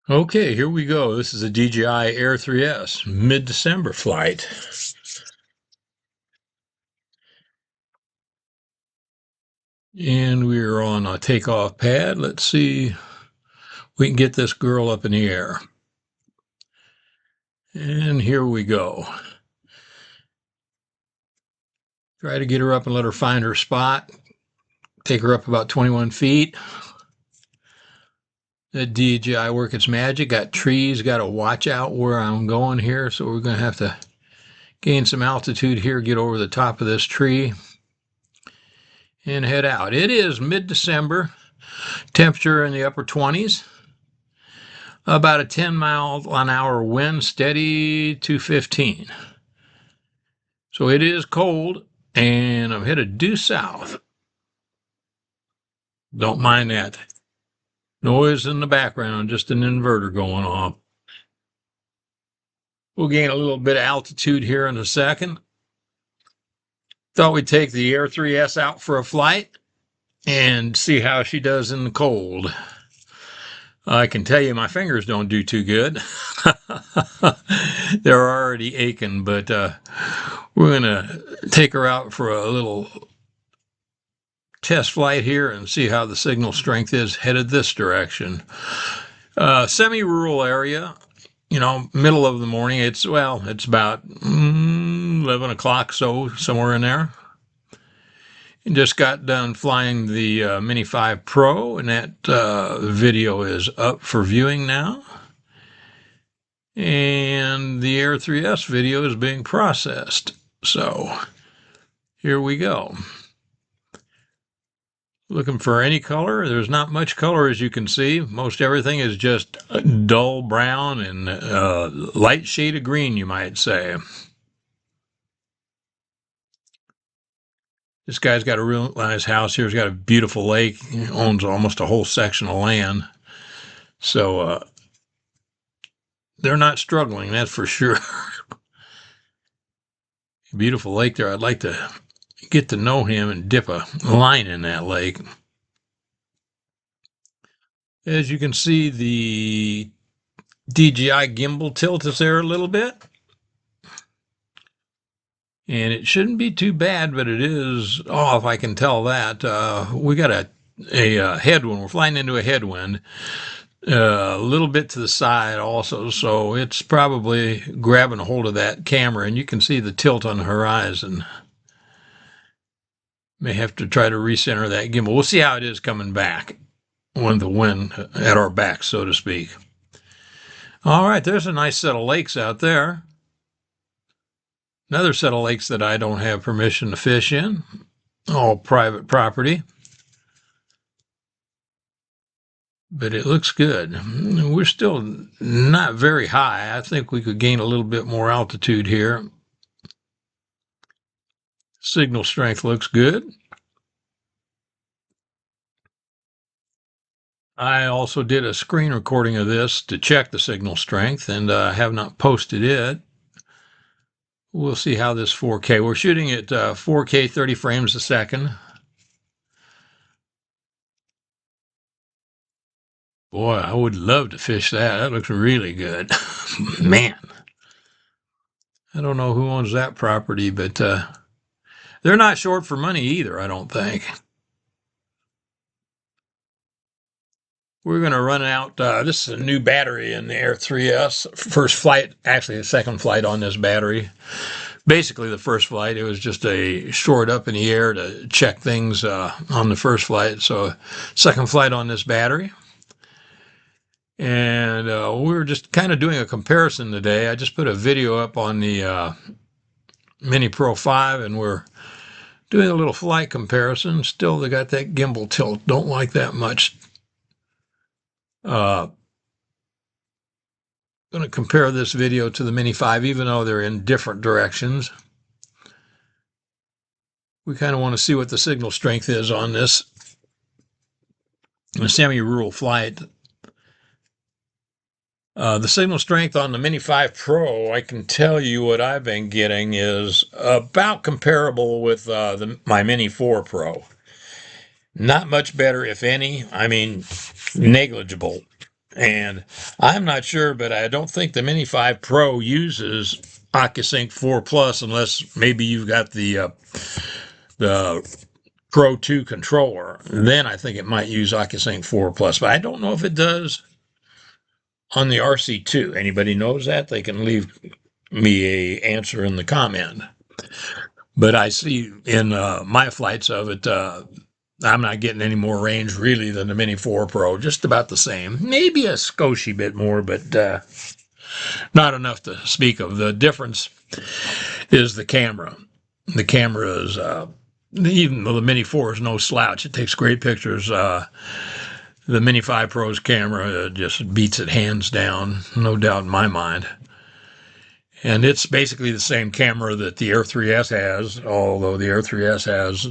Okay, here we go. This is a DJI Air 3S mid-December flight. And we're on a takeoff pad. Let's see if we can get this girl up in the air. And here we go. Try to get her up and let her find her spot. Take her up about 21 feet. Let DJI work its magic. Got trees, got to watch out where I'm going here. So we're going to have to gain some altitude here, get over the top of this tree, and head out. It is mid-December. Temperature in the upper 20s. About a 10-mile-an-hour wind, steady 215. So it is cold, and I'm headed due south. Don't mind that noise in the background, just an inverter going off. We'll gain a little bit of altitude here in a second. Thought we'd take the Air 3S out for a flight and see how she does in the cold. I can tell you my fingers don't do too good. They're already aching, but we're going to take her out for a little test flight here and see how the signal strength is headed this direction. Semi-rural area, middle of the morning. It's about 11 o'clock, so somewhere in there. Just got done flying the Mini 5 Pro, and that video is up for viewing now. And the Air 3S video is being processed. So here we go. Looking for any color. There's not much color, as you can see. Most everything is just dull brown and light shade of green, you might say. This guy's got a real nice house here. He's got a beautiful lake. He owns almost a whole section of land. So they're not struggling, that's for sure. Beautiful lake there. I'd like to get to know him and dip a line in that lake. As you can see, the DJI gimbal tilt is there a little bit. And it shouldn't be too bad, but it is off, I can tell that. We got a headwind. We're flying into a headwind. A little bit to the side also, so it's probably grabbing a hold of that camera, and you can see the tilt on the horizon. May have to try to recenter that gimbal. We'll see how it is coming back when the wind at our back, so to speak. All right, there's a nice set of lakes out there. Another set of lakes that I don't have permission to fish in, all private property. But it looks good. We're still not very high. I think we could gain a little bit more altitude here. Signal strength looks good. I also did a screen recording of this to check the signal strength, and have not posted it. We'll see how this 4K. We're shooting at 4K 30 frames a second. Boy, I would love to fish that. That looks really good. Man. I don't know who owns that property, but they're not short for money either, I don't think. We're going to run out. This is a new battery in the Air 3S. First flight, actually the second flight on this battery. Basically the first flight, it was just a short up in the air to check things on the first flight. So second flight on this battery. And we're just kind of doing a comparison today. I just put a video up on the Mini Pro 5, and we're doing a little flight comparison. Still, they got that gimbal tilt. Don't like that much. Going to compare this video to the Mini 5, even though they're in different directions. We kind of want to see what the signal strength is on this semi-rural flight. The signal strength on the Mini 5 Pro, I can tell you what I've been getting is about comparable with my Mini 4 Pro. Not much better, if any. I mean, negligible. And I'm not sure, but I don't think the Mini 5 Pro uses OcuSync 4 Plus unless maybe you've got the Pro 2 controller. Then I think it might use OcuSync 4 Plus, but I don't know if it does on the RC2. Anybody knows that? They can leave me a answer in the comment. But I see in my flights of it, I'm not getting any more range really than the Mini 4 Pro, just about the same. Maybe a skoshi bit more, but not enough to speak of. The difference is the camera. The camera is, even though the Mini 4 is no slouch, it takes great pictures. The Mini 5 Pro's camera just beats it hands down, no doubt in my mind. And it's basically the same camera that the Air 3S has, although the Air 3S has,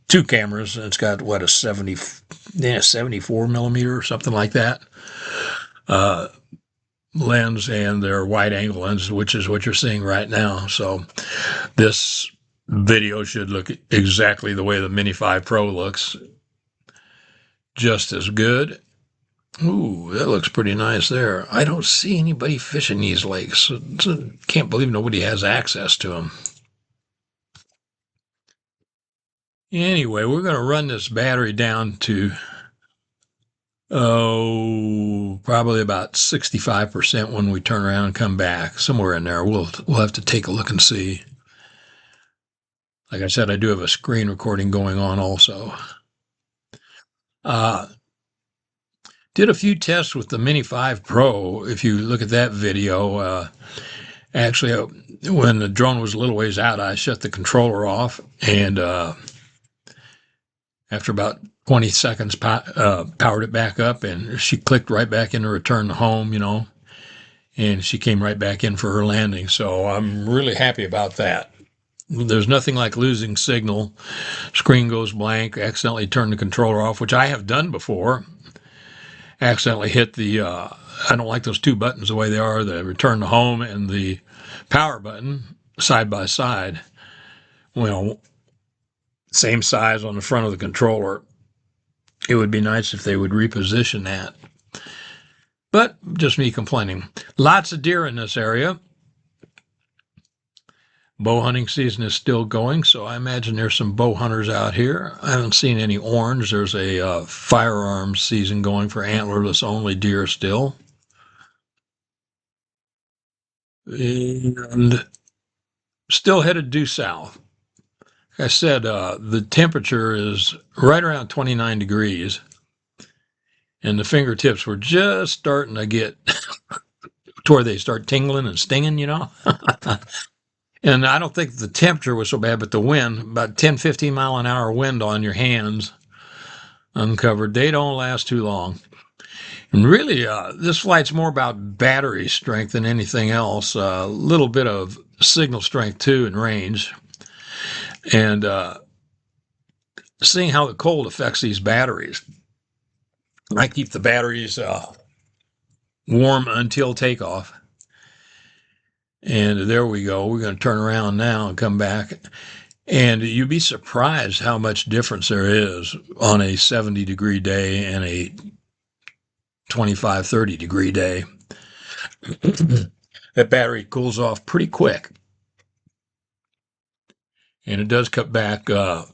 two cameras. It's got, what, a 74 millimeter or something like that lens, and their wide angle lens, which is what you're seeing right now. So this video should look exactly the way the Mini 5 Pro looks, just as good. Ooh, that looks pretty nice there. I don't see anybody fishing these lakes. Can't believe nobody has access to them. Anyway, we're going to run this battery down to, probably about 65% when we turn around and come back. Somewhere in there. We'll have to take a look and see. Like I said, I do have a screen recording going on also. Did a few tests with the Mini 5 Pro. If you look at that video, actually, when the drone was a little ways out, I shut the controller off, and after about 20 seconds, powered it back up, and she clicked right back into return to home, and she came right back in for her landing. So I'm really happy about that. There's nothing like losing signal. Screen goes blank, accidentally turn the controller off, which I have done before. Accidentally hit the, I don't like those two buttons the way they are, the return to home and the power button side by side. Well, same size on the front of the controller. It would be nice if they would reposition that. But just me complaining. Lots of deer in this area. Bow hunting season is still going, so I imagine there's some bow hunters out here. I haven't seen any orange. There's a firearms season going for antlerless only deer still. And still headed due south. Like I said, the temperature is right around 29 degrees, and the fingertips were just starting to get to where they start tingling and stinging, And I don't think the temperature was so bad, but the wind, about 10, 15 mile an hour wind on your hands uncovered, they don't last too long. And really, this flight's more about battery strength than anything else. A little bit of signal strength, too, and range. And seeing how the cold affects these batteries. I keep the batteries warm until takeoff. And there we go. We're going to turn around now and come back. And you'd be surprised how much difference there is on a 70-degree day and a 25, 30-degree day. That battery cools off pretty quick. And it does cut back your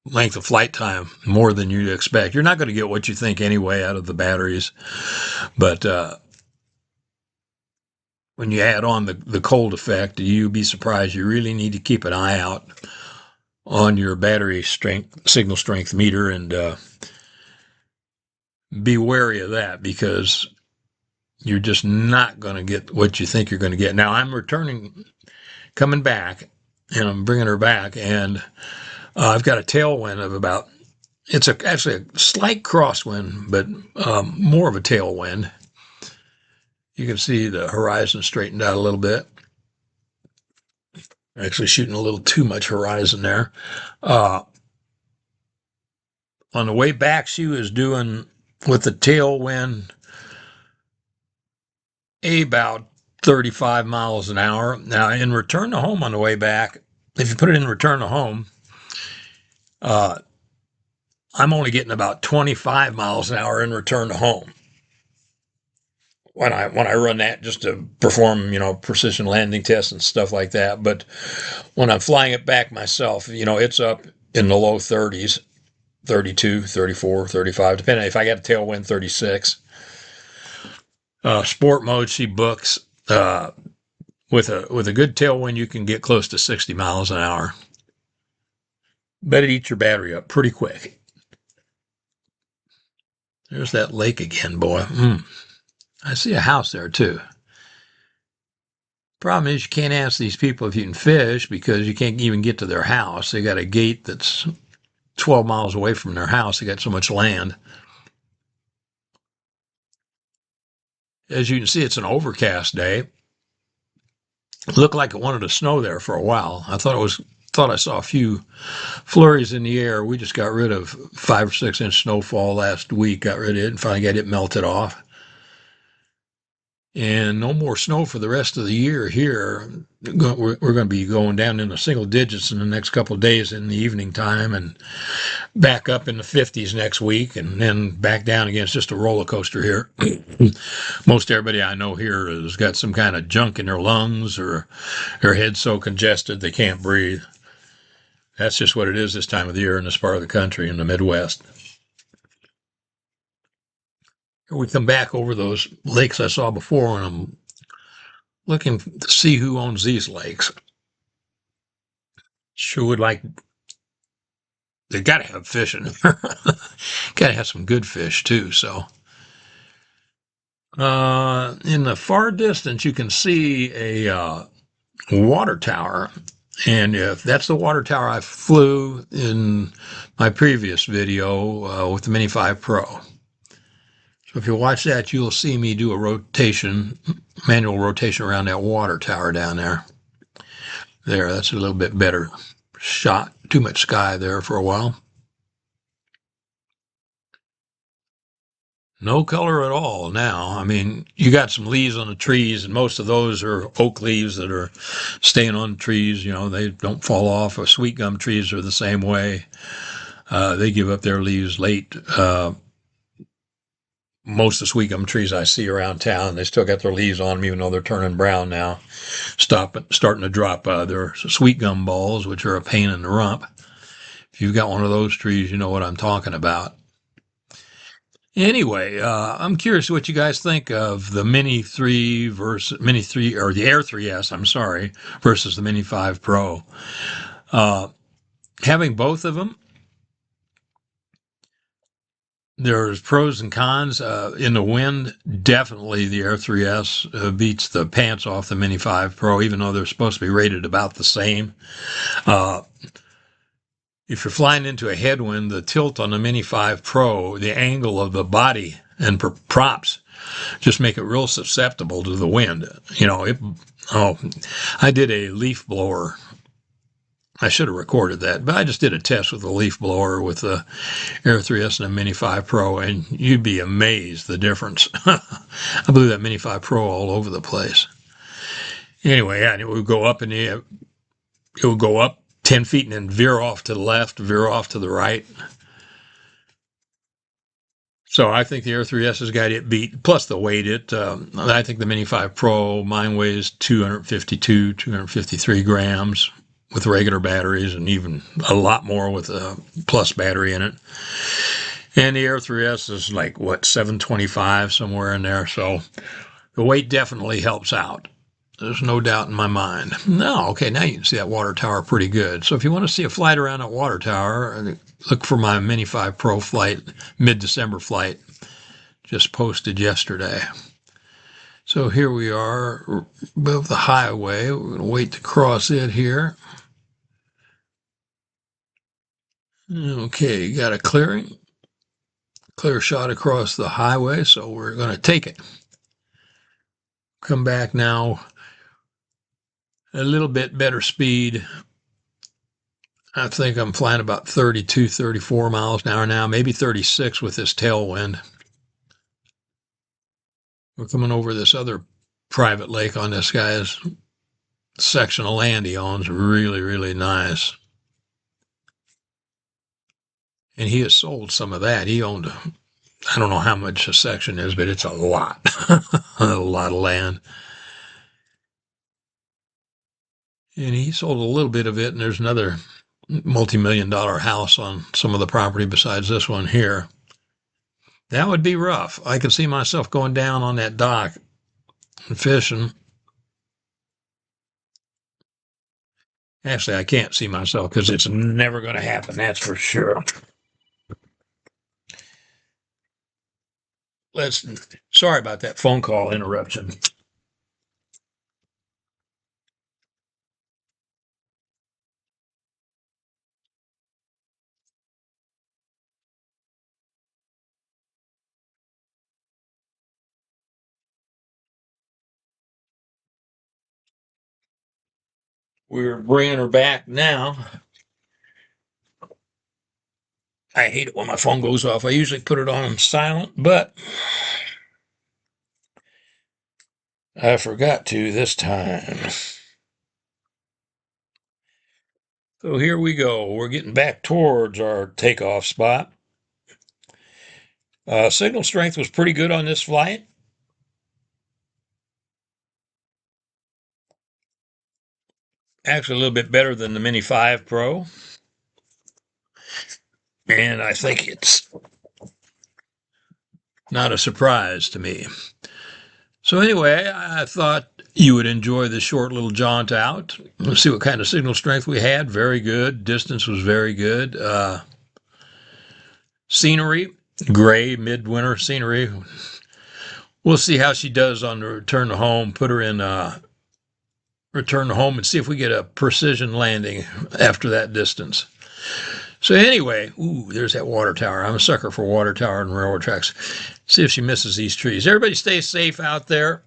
length of flight time more than you'd expect. You're not going to get what you think anyway out of the batteries. But when you add on the cold effect, you'd be surprised. You really need to keep an eye out on your battery strength, signal strength meter, and be wary of that, because you're just not going to get what you think you're going to get. Now, I'm coming back, and I'm bringing her back, and I've got a tailwind of about, it's actually a slight crosswind, but more of a tailwind. You can see the horizon straightened out a little bit. Actually shooting a little too much horizon there. On the way back, she was doing, with the tailwind, about 35 miles an hour. Now, in return to home on the way back, if you put it in return to home, I'm only getting about 25 miles an hour in return to home when I run that just to perform, precision landing tests and stuff like that. But when I'm flying it back myself, it's up in the low 30s, 32, 34, 35, depending if I got a tailwind, 36. Sport mode, she books. With a good tailwind, you can get close to 60 miles an hour. But it eats your battery up pretty quick. There's that lake again, boy. I see a house there too. Problem is, you can't ask these people if you can fish because you can't even get to their house. They got a gate that's 12 miles away from their house. They got so much land. As you can see, it's an overcast day. It looked like it wanted to snow there for a while. Thought I saw a few flurries in the air. We just got rid of 5 or 6 inch snowfall last week. Got rid of it and finally got it melted off. And no more snow for the rest of the year here. We're going to be going down in the single digits in the next couple of days in the evening time and back up in the 50s next week and then back down again. It's just a roller coaster here. Most everybody I know here has got some kind of junk in their lungs or their head's so congested they can't breathe. That's just what it is this time of the year in this part of the country, in the Midwest. We come back over those lakes I saw before, and I'm looking to see who owns these lakes. Sure would like. They got to have fish in there. Got to have some good fish too. So, in the far distance, you can see a water tower, and if that's the water tower I flew in my previous video with the Mini 5 Pro. So if you watch that, you'll see me do a manual rotation around that water tower down there. That's a little bit better shot. Too much sky there for a while. No color at all now. I mean, you got some leaves on the trees, and most of those are oak leaves that are staying on trees. They don't fall off. Or sweet gum trees are the same way. They give up their leaves late. Most of the sweet gum trees I see around town, they still got their leaves on them, even though they're turning brown now. Starting to drop their sweet gum balls, which are a pain in the rump. If you've got one of those trees, you know what I'm talking about. Anyway, I'm curious what you guys think of the Mini 3 or the Air 3S, I'm sorry, versus the Mini 5 Pro. Having both of them, there's pros and cons. In the wind, definitely the Air 3S beats the pants off the Mini 5 Pro, even though they're supposed to be rated about the same. If you're flying into a headwind, the tilt on the Mini 5 Pro, the angle of the body and props just make it real susceptible to the wind. I did a leaf blower. I should have recorded that, but I just did a test with a leaf blower with the Air 3S and a Mini 5 Pro, and you'd be amazed the difference. I blew that Mini 5 Pro all over the place. Anyway, and it would go up it would go up 10 feet and then veer off to the left, veer off to the right. So I think the Air 3S has got it beat, plus the weight. I think the Mini 5 Pro, mine weighs 252, 253 grams with regular batteries, and even a lot more with a plus battery in it. And the Air 3S is like, 725, somewhere in there. So the weight definitely helps out. There's no doubt in my mind. No, okay, now you can see that water tower pretty good. So if you want to see a flight around that water tower, look for my Mini 5 Pro flight, mid-December flight, just posted yesterday. So here we are above the highway. We're going to wait to cross it here. Okay, got a clear shot across the highway, so we're going to take it. Come back now, a little bit better speed. I think I'm flying about 32, 34 miles an hour now, maybe 36 with this tailwind. We're coming over this other private lake on this guy's section of land he owns. Really, really nice. And he has sold some of that. He owned, I don't know how much a section is, but it's a lot, a lot of land. And he sold a little bit of it, and there's another multi-million-dollar house on some of the property besides this one here. That would be rough. I could see myself going down on that dock and fishing. Actually, I can't see myself because it's never going to happen, that's for sure. Sorry about that phone call interruption. We're bringing her back now. I hate it when my phone goes off. I usually put it on silent, but I forgot to this time. So here we go. We're getting back towards our takeoff spot. Signal strength was pretty good on this flight. Actually, a little bit better than the Mini 5 Pro. And I think it's not a surprise to me. So anyway, I thought you would enjoy this short little jaunt out. Let's see what kind of signal strength we had. Very good. Distance was very good. Scenery, gray midwinter scenery. We'll see how she does on the return to home. Put her in return to home and see if we get a precision landing after that distance. So anyway, there's that water tower. I'm a sucker for water tower and railroad tracks. See if she misses these trees. Everybody stay safe out there.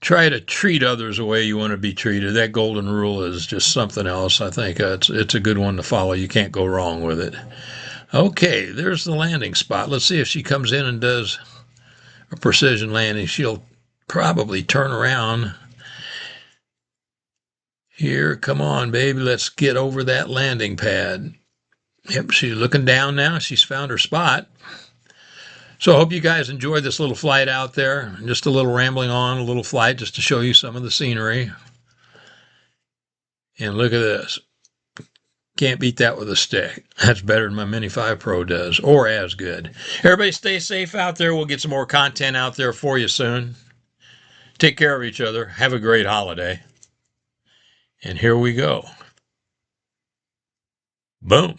Try to treat others the way you want to be treated. That golden rule is just something else. I think it's a good one to follow. You can't go wrong with it. Okay, there's the landing spot. Let's see if she comes in and does a precision landing. She'll probably turn around. Here, come on, baby. Let's get over that landing pad. Yep, she's looking down now. She's found her spot. So I hope you guys enjoyed this little flight out there. Just a little rambling on, a little flight just to show you some of the scenery. And look at this. Can't beat that with a stick. That's better than my Mini 5 Pro does, or as good. Everybody stay safe out there. We'll get some more content out there for you soon. Take care of each other. Have a great holiday. And here we go. Boom.